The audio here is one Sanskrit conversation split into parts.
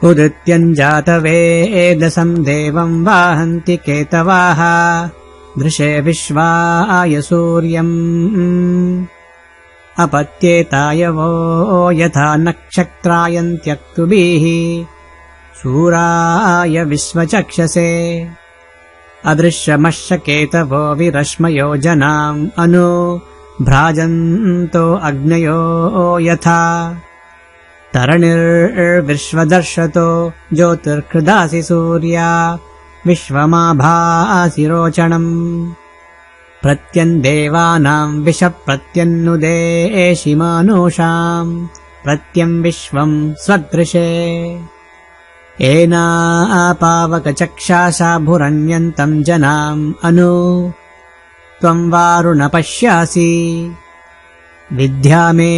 उदित्यञ्जातवेदसं देवं वाहन्ति केतवाः दृशे विश्वाय सूर्यम् अपत्येतायवो यथा नक्षत्रायन्त्यक्तुभिः सूराय विश्वचक्षसे अदृश्यमश्च केतवो विरश्मयो जनाम् अनु भ्राजन्तो अग्नयो यथा तरणिर्विश्वदर्शतो ज्योतिर्कृदासि सूर्या विश्वमाभासि रोचणम् प्रत्यन्देवानाम् विषप्रत्यन्नुदेशि मानुषाम् प्रत्यम् विश्वम् स्वदृशे एनापावकचक्षासा भुरन्यन्तम् जनाम् अनु त्वम् वारुण पश्यासि विद्यामे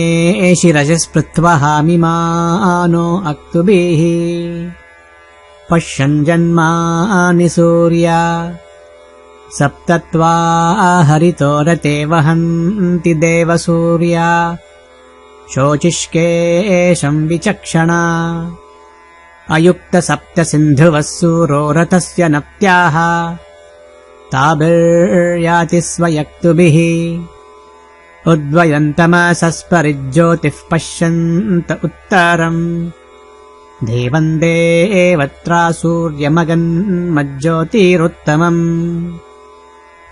शिरसिस्पृष्ट्वहामिमानो अक्तुभिः पश्यन् जन्मानि सूर्या सप्तत्वा हरितो रते वहन्ति देवसूर्या शोचिष्केशम् विचक्षणा अयुक्तसप्तसिन्धुवः सूरो रथस्य नप्त्याः ताभिर्याति स्वयक्तुभिः उद्वयन्तमसस्परिज्योतिः पश्यन्त उत्तरम् देवम् देवत्रा सूर्यमगन्मज्ज्योतिरुत्तमम्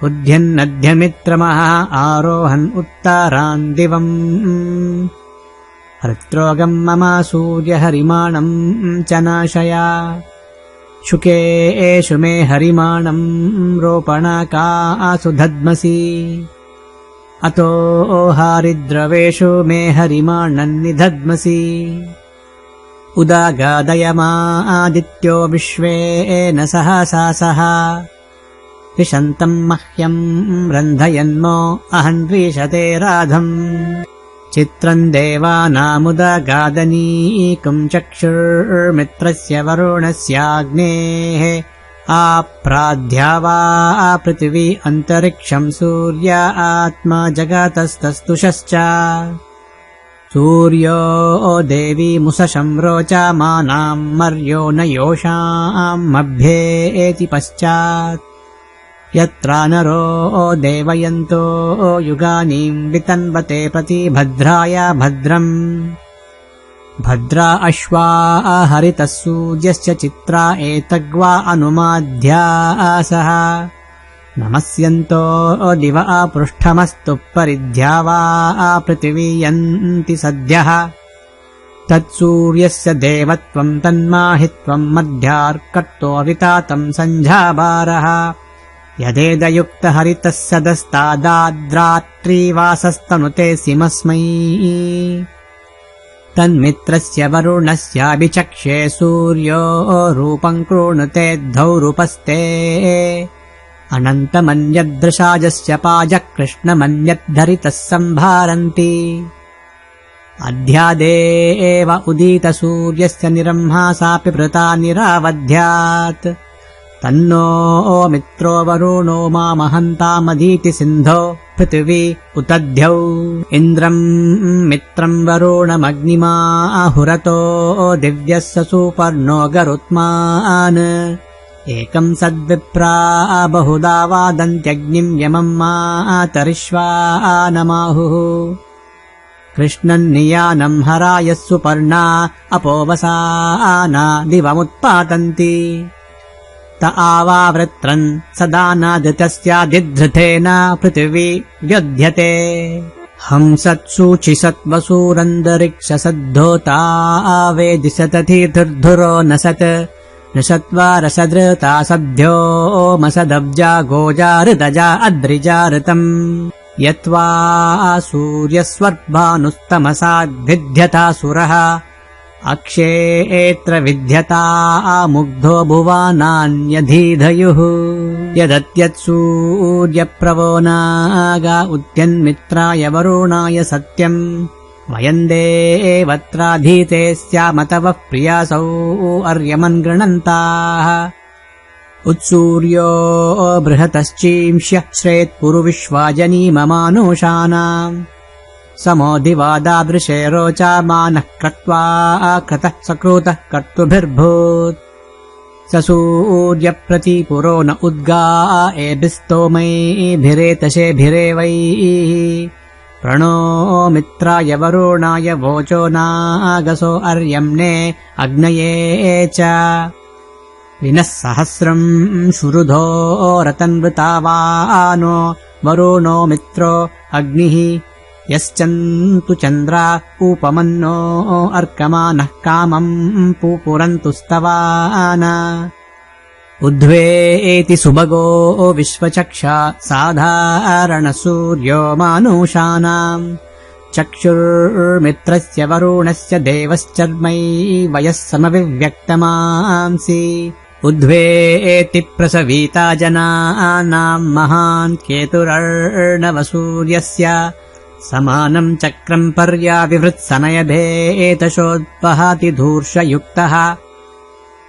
उद्यन्नध्यमित्रमः आरोहन् उत्तरान् दिवम् हृत्रोगम् मम सूर्यहरिमाणम् च नाशया शुकेषु मे हरिमाणम् रोपणकासु दध्मसि अतो हारिद्रवेषु मे हरिमाणम् निदध्मसि उदागादयमादित्यो विश्वेन सहसा विशन्तम् मह्यम् रन्धयन्मो अहन्वीशते राधम् चित्रम् देवानामुदगादनीकम् चक्षुर्मित्रस्य वरुणस्याग्नेः आप्राध्या वा पृथिवी अन्तरिक्षम् सूर्य आत्मा जगतस्तस्तुषश्च सूर्यो देवी मुसशम् रोचमानाम् मर्यो न योषाम् मभ्येति पश्चात् यत्रा नरो देवयन्तो युगानीम् वितन्वते प्रतिभद्राय भद्रम् भद्रा अश्वा हरितः सूर्यस्य चित्रा एतग्वा अनुमाध्यासः नमस्यन्तो दिव पृष्ठमस्तु परिध्या वा पृथिवी यन्ति सद्यः तत्सूर्यस्य देवत्वम् तन्माहित्वम् मध्यार्कत्वोऽवितातम् सञ्झाबारः यदेदयुक्तहरितः सदस्तादाद्रात्रिवासस्तनुते सिमस्मै तन्मित्रस्य वरुणस्याभिचक्षे सूर्यो रूपम् कृणुते धौरूपस्ते अनन्तमन्यदृशाजस्य पाजः कृष्णमन्यद्धरितः सम्भारन्ति अध्यादेव उदितसूर्यस्य निरंहासापि पृता निरावध्यात् तन्नो मित्रो वरुणो मामहन्तामधीति सिन्धो पृथिवी उतद्यौ इन्द्रम् मित्रम् वरुणमग्निमाहुरतो दिव्यः सुपर्णो गरुत्मान् एकम् सद्विप्रा बहुधा वादन्त्यग्निम् यमम् मातरिश्वानमाहुः कृष्णन्नियानम् हराय सुपर्णा अपोवसाना दिवमुत्पातन्ति त आवावृत्रन् सदा नादितस्यादिधृतेन पृथिवी व्युध्यते हंसत्सूचिसत्वसूरन्दरिक्षसद्धोता वेदिशततीर्धुरो नसत् नशत्वा रसधृता सद्यो मसदब्जा गोजाऋतजा अद्रिजाऋतम् यत्वा सूर्यस्वर्भानुस्तमसाद्विध्यतासुरः अक्षेत्र विद्यता मुग्धो भुवानान्यधीधयुः यदत्यत्सूर्यप्रवो नागा उद्यन्मित्राय वरुणाय सत्यम् वयम् देवत्राधीते स्यामतवः प्रियासौ अर्यमन् गृणन्ताः उत्सूर्यो बृहतश्चींष्य श्रेत्पुरुविश्वाजनी ममानुषाणाम् समो दिवादादृशे रोचामानः क्रत्वा क्रतः सकृतः कर्तुभिर्भूत् स सूर्यप्रतिपुरो न उद्गा एभिस्तोमैभिरेतशेभिरे वै प्रणो मित्राय वरुणाय वोचो नागसो अर्यम्ने अग्नये च विनः सहस्रम् शुरुधो रतन्वृतावानो वरुणो मित्रो अग्निः यश्चन्तु चन्द्रा उपमन्नो अर्कमानः कामम् पुपुरन्तु स्तवान उद्ध्वेति सुभगो विश्वचक्षा साधारणसूर्यो मानुषाणाम् चक्षुर्मित्रस्य वरुणस्य देवश्चर्मै वयः समविव्यक्तमांसि उद्ध्वेति प्रसवीता जनानाम् महान् केतुरर्णवसूर्यस्य समानम् चक्रम् पर्याविवृत्सनयधेतशोद्वहाति धूर्षयुक्तः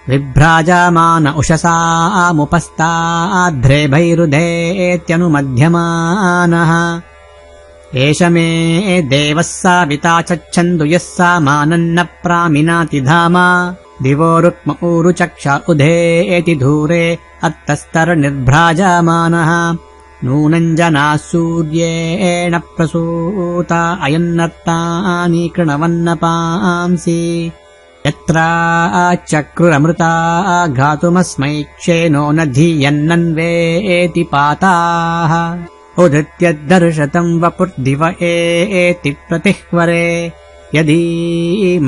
विभ्राजामान उषसामुपस्ताद्रेभैरुधेत्यनुमध्यमानः एष मे देवः साविता चच्छन्दु यः सामानन्न प्रामिनाति धामा दिवो रुक्म ऊरुचक्षा उधेति धूरे अत्तस्तरनिर्भ्राजामानः नूनम् जनाः सूर्येण प्रसूता अयन्नर्तानि कृणवन्नपांसि यत्रा चक्रुरमृता घातुमस्मै क्षेनो न धीयन्नन्वेति पाताः उधृत्यद्दर्शतम् वपुर्दिव एति प्रतिह्वरे यदि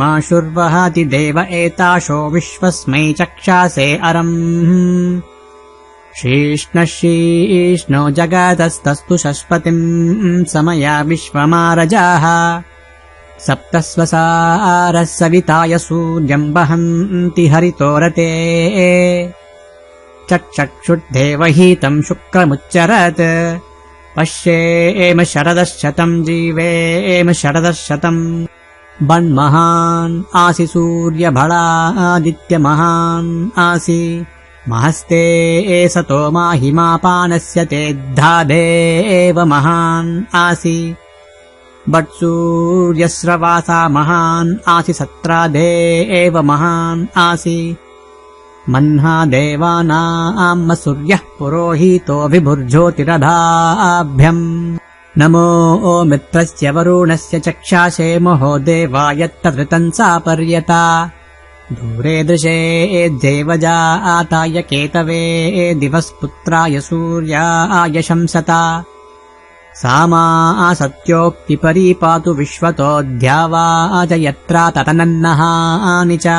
माशुर्वहाति देव एताशो विश्वस्मै चक्षासे अरम् शीष्णः शीष्णो जगातस्तस्तु शश्वतिम् समया विश्वमारजाः सप्तस्वसारः सविताय सूर्यम् वहन्ति हरितोरते चक्षुर्देवहीतम् शुक्रमुच्चरत् पश्येम शरदशतम् जीवेम शरदशतम् बन्महान् आसि सूर्यभळादित्यमहान् आसि महस्ते सतो माहिमापानस्य ते धादेव महान् आसि बट्सूर्यस्रवासा महान् आसि सत्रादे एव महान् आसि मह्ना देवानाम् सूर्यः पुरोहितो विभुर्ज्योतिरधाभ्यम् नमो मित्रस्य वरुणस्य चक्षासे महो देवायत्तवृतम् सापर्यता दूरे दृशे देवजाताय केतवे दिवस्पुत्राय सूर्याय शंसता सामा सत्योक्तिपरीपातु विश्वतोऽध्यावाच यत्रा ततनन्नहानि च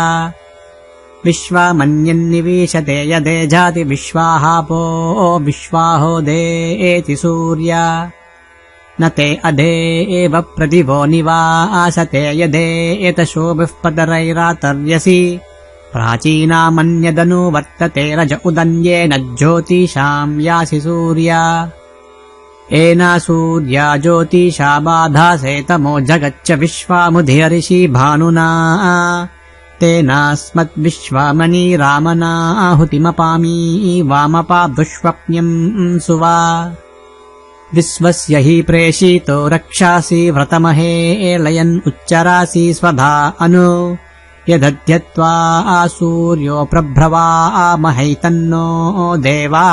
विश्वामन्यन्निवीशते यदेजाति विश्वाहापो विश्वाहो देति सूर्या न ते अधे एव प्रतिभो निवासते यदे एतशोभिः पदरैरातर्यसि प्राचीनामन्यदनुवर्तते रज उदन्येन ज्योतिषाम् यासि सूर्या एना सूर्या ज्योतिषा बाधासे तमो जगच्च विश्वामुधिहर्षि भानुना तेनास्मद्विश्वामनि रामनाहुतिमपामी वामपादुष्वप्न्यम् सुवा विश्वस्य हि प्रेषितो रक्षासि व्रतमहे लयन् उच्चरासि स्वधा अनु यदध्यत्वा सूर्यो प्रभ्रवा महैतन्नो देवा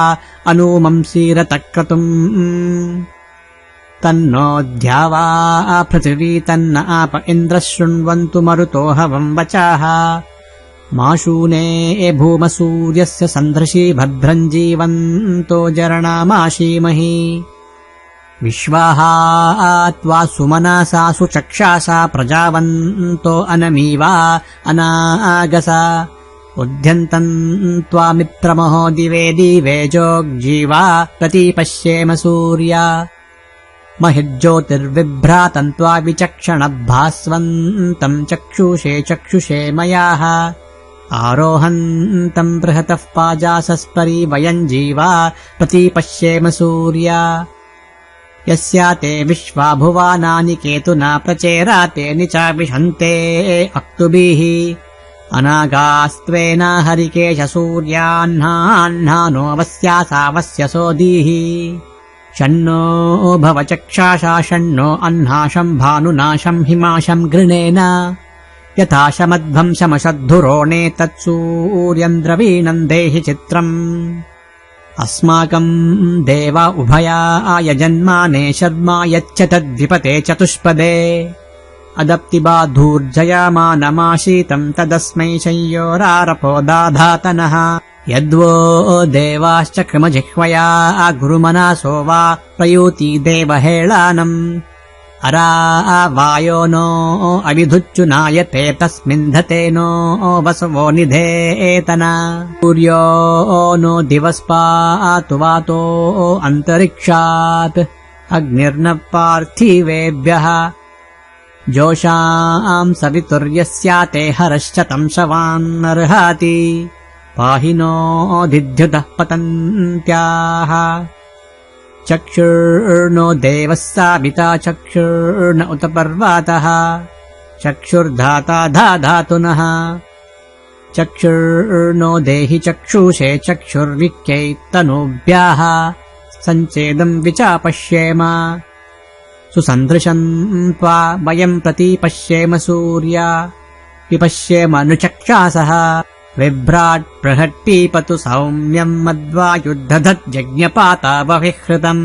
अनुमंसीरतक्रतुम् तन्नोऽध्यावा पृथिवी तन्न आप इन्द्रः शृण्वन्तु मरुतो हवम् वचाः माशूने भूमसूर्यस्य सन्दृशी भद्रम् जीवन्तो जरणामाशीमहि विश्वाहा त्वा सुमनासासु चक्षासा प्रजावन्तो अनमीवा अनागसा उद्यन्तम् त्वामित्रमहो दिवे दिवे जोग्जीवा प्रतिपश्येम सूर्या महिर्ज्योतिर्विभ्रातम् त्वा विचक्षणभास्वन्तम् चक्षुषे मयाः आरोहन्तम् बृहतः पाजासस्परि वयम् जीवा प्रतिपश्येम सूर्या यस्याते विश्वा भुवानानि केतुना प्रचेराते निचाविशन्ते अक्तुभिः अनागास्त्वेन हरिकेश सूर्याह्नाह्नानोऽवस्यासावस्य सोदीः शन्नो भवचक्षाषा शन्नो अह्नाशम् भानुनाशम् हिमाशम् गृणेन यथा शमध्वंसमशद्धुरोणे तत्सूर्यम् द्रवीणम् देहि चित्रम् अस्माकम् देवा उभयाय जन्माने शर्मा यच्च तद्विपते चतुष्पदे अदप्तिबाधूर्जयमानमाशीतम् तदस्मै संयोरारपो दाधातनः यद्वो देवाश्च कृमजिह्वया गुरुमनासो वा प्रयूति देवहेळानम् अरा वायो नो अविधुच्चुनायते तस्मिन्धते नो वसवो निधेतन सूर्यो नो दिवस्पातु वातो अन्तरिक्षात् अग्निर्न पार्थिवेभ्यः जोषाम् सवितुर्यस्याते हरश्चतम् शवान्नर्हाति पाहि नो दिद्युतः पतन्त्याः चक्षुर्नो देवः साविता चक्षुर्न उत पर्वतः चक्षुर्धाता धातुनः चक्षुर्नो देहि चक्षुषे चक्षुर्विक्यै तनूभ्याः सञ्चेदम् विचापश्येम सुसन्दृशम् त्वा वयम् प्रति पश्येम सूर्या विपश्येम नुचक्षासः विभ्राट् बृहट्टीपतु सौम्यम् मद्वायुद्धधज्जज्ञपाता बहिःहृतम्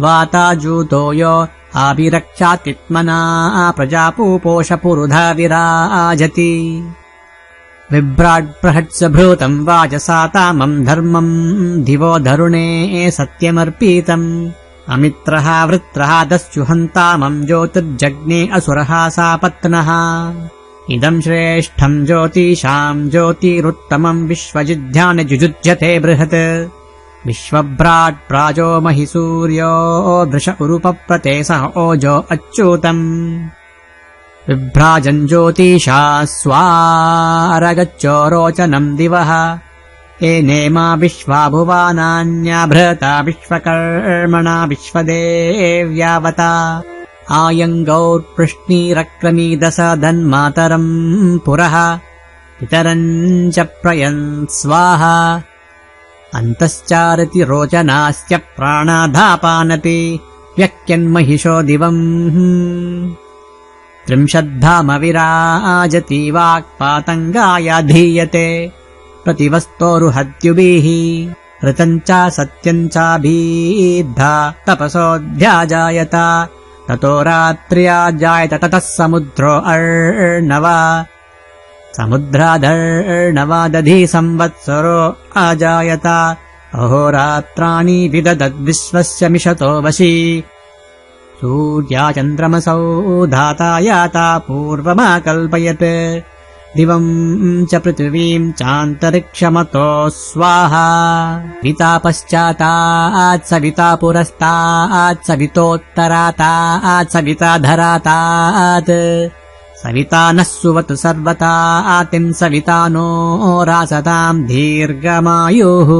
वाताजूतो यो आभिरक्षातित्मना प्रजापूपोष पुरुधा विराजति विभ्राट् बृहत्सभृतम् वाजसातामम् धर्मम् दिवो धरुणे सत्यमर्पितम् अमित्रः वृत्रः दस्युहन्तामम् ज्योतिर्जज्ञे असुरः सापत्नः इदम् श्रेष्ठम् ज्योतिषाम् ज्योतिरुत्तमम् विश्वजिध्यानजुजुज्यते बृहत् विश्वभ्राट् प्राजो महि सूर्यो भृश उरुपप्रते सह ओजो अच्युतम् विभ्राजम् ज्योतिषा स्वारगच्चो रोचनम् दिवः एनेमा विश्वा भुवानान्याभृता विश्वकर्मणा विश्वदेव्यावता आयङ्गौर्पृश्नीरक्रमीदसदन्मातरम् पुरः पितरम् च प्रयन् स्वाहा अन्तश्चारति रोचनास्य प्राणाधापानपि व्यक्यन्महिषो दिवम् 30 विराजति वाक्पातङ्गायाधीयते प्रतिवस्तोरुहत्युभिः ऋतम् च सत्यम् चाभीद्धा तपसोऽध्याजायत ततो रात्र्या जायत ततः समुद्रो अर्णवा समुद्रादर्णवादधि संवत्सरो अजायत अहोरात्राणि विददद्विश्वस्य मिषतो वशी सूर्या चन्द्रमसौ धाता याता पूर्वमाकल्पयत् दिवम् च पृथिवीम् चान्तरिक्षमतो स्वाहा सविता पश्चातात् सविता पुरस्तात् सवितोत्तरातात् सविता धरातात् सविता नः सुवतु सर्वता आतिम् सविता नो रासताम् दीर्घमायुः।